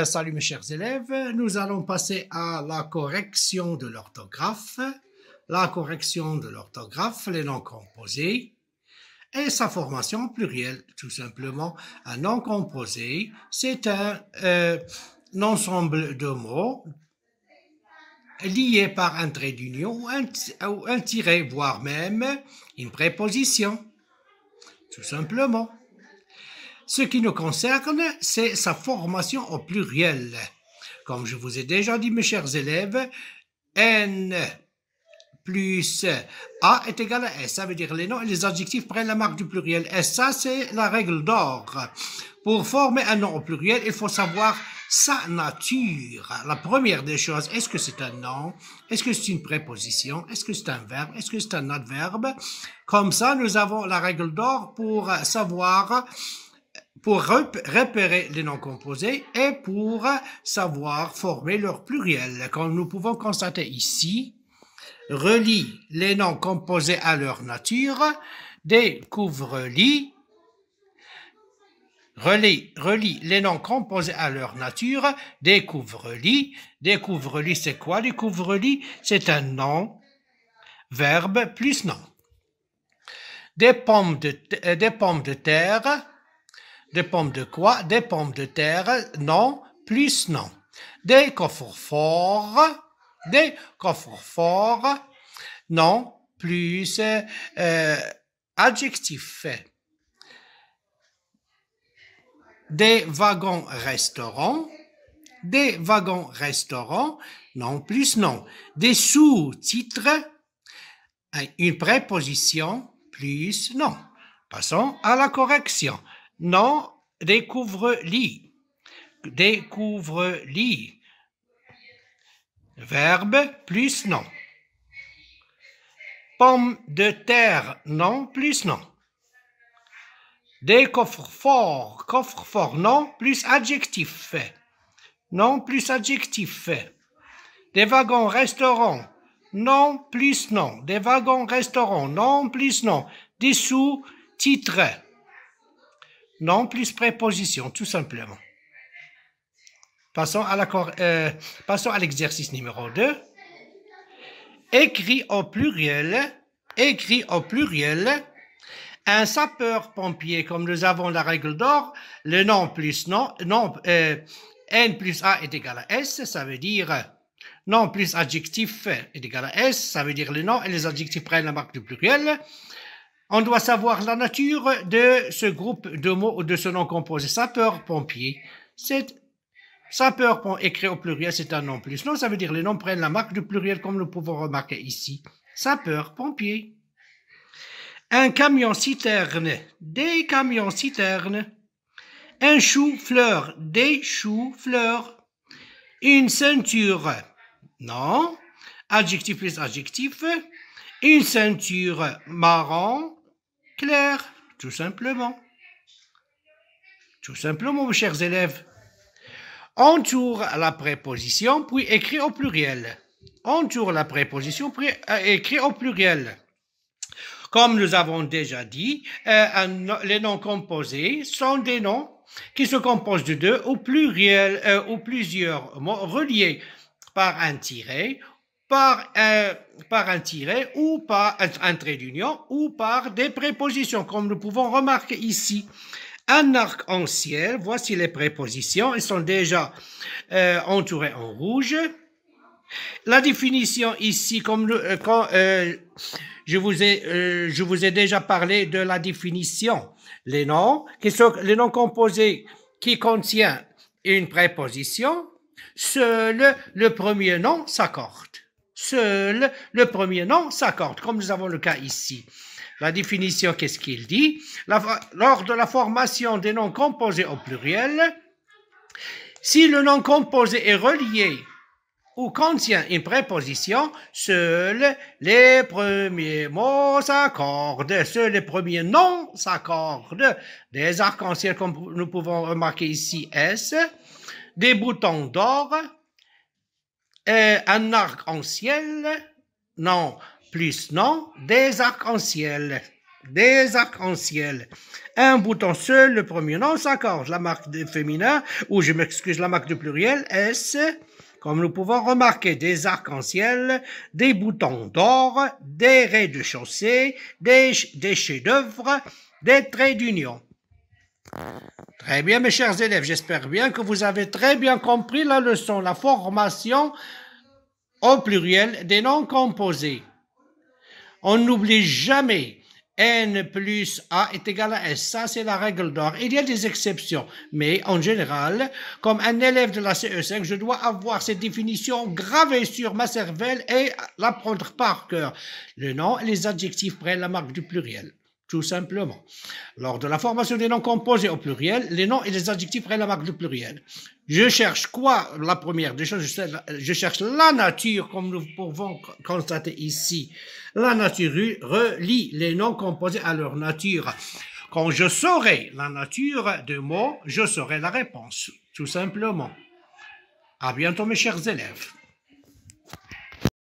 Salut mes chers élèves, nous allons passer à la correction de l'orthographe. La correction de l'orthographe, les noms composés et sa formation plurielle. Tout simplement, un nom composé, c'est un ensemble de mots liés par un trait d'union ou un tiret, voire même une préposition. Tout simplement. Ce qui nous concerne, c'est sa formation au pluriel. Comme je vous ai déjà dit, mes chers élèves, N plus A est égal à S. Ça veut dire les noms et les adjectifs prennent la marque du pluriel. Et ça, c'est la règle d'or. Pour former un nom au pluriel, il faut savoir sa nature. La première des choses, est-ce que c'est un nom? Est-ce que c'est une préposition? Est-ce que c'est un verbe? Est-ce que c'est un adverbe? Comme ça, nous avons la règle d'or pour savoir, pour repérer les noms composés et pour savoir former leur pluriel. Comme nous pouvons constater ici, relie les noms composés à leur nature, découvre-lit, relie les noms composés à leur nature, découvre-lit. Découvre-lit, c'est quoi? Découvre-lit, c'est un nom, verbe plus nom. Des pommes de terre, des pommes de quoi? Des pommes de terre, nom plus nom. Des coffres-forts, nom plus adjectif. Des wagons-restaurants, nom plus nom. Des sous-titres, une préposition plus nom. Passons à la correction. Nom, découvre-lit. Découvre-lit. Verbe plus nom. Pomme de terre, nom plus nom. Des coffres-forts, nom plus adjectif. Nom plus adjectif. Des wagons-restaurants, nom plus nom. Des wagons-restaurants, nom plus nom. Des sous-titres, nom plus préposition, tout simplement. Passons à l'exercice numéro 2. Écrit au pluriel, un sapeur-pompier, comme nous avons la règle d'or, le nom plus nom, N plus A est égal à S, ça veut dire nom plus adjectif est égal à S, ça veut dire le nom et les adjectifs prennent la marque du pluriel. On doit savoir la nature de ce groupe de mots ou de ce nom composé. Sapeur-pompier, c'est sapeur écrit au pluriel, c'est un nom plus nom, ça veut dire les noms prennent la marque du pluriel comme nous pouvons remarquer ici. Sapeur-pompier. Un camion-citerne, des camions-citernes. Un chou-fleur, des choux-fleurs. Une ceinture, non. Adjectif plus adjectif. Une ceinture marron clair, tout simplement. Tout simplement, mes chers élèves. Entoure la préposition, puis écrit au pluriel. Entoure la préposition, puis écrit au pluriel. Comme nous avons déjà dit, les noms composés sont des noms qui se composent de deux ou plusieurs mots reliés par un tiret, par un tiret ou par un trait d'union ou par des prépositions, comme nous pouvons remarquer ici. Un arc-en-ciel, voici les prépositions, elles sont déjà entourées en rouge. La définition ici, je vous ai déjà parlé de la définition. Les noms composés qui contiennent une préposition, seul le premier nom s'accorde. Seul le premier nom s'accorde, comme nous avons le cas ici. La définition, qu'est-ce qu'il dit? Lors de la formation des noms composés au pluriel, si le nom composé est relié ou contient une préposition, seuls les premiers mots s'accordent, seuls les premiers noms s'accordent. Des arcs-en-ciel, comme nous pouvons remarquer ici, S, des boutons d'or, un arc-en-ciel, non plus non, des arcs-en-ciel. des arcs-en-ciel. Un bouton seul, le premier nom s'accorde. La marque de féminin, ou je m'excuse, la marque de pluriel, S, comme nous pouvons remarquer, des arcs-en-ciel, des boutons d'or, des rez-de-chaussée, des chefs-d'œuvre, des traits d'union. Très bien, mes chers élèves, j'espère bien que vous avez très bien compris la leçon, la formation au pluriel des noms composés. On n'oublie jamais N plus A est égal à S. Ça, c'est la règle d'or. Il y a des exceptions, mais en général, comme un élève de la CE5, je dois avoir cette définition gravée sur ma cervelle et l'apprendre par cœur. Le nom et les adjectifs prennent la marque du pluriel. Tout simplement. Lors de la formation des noms composés au pluriel, les noms et les adjectifs prennent la marque du pluriel. Je cherche quoi? La première des choses, je cherche la nature, comme nous pouvons constater ici. La nature relie les noms composés à leur nature. Quand je saurai la nature de mots, je saurai la réponse, tout simplement. À bientôt, mes chers élèves.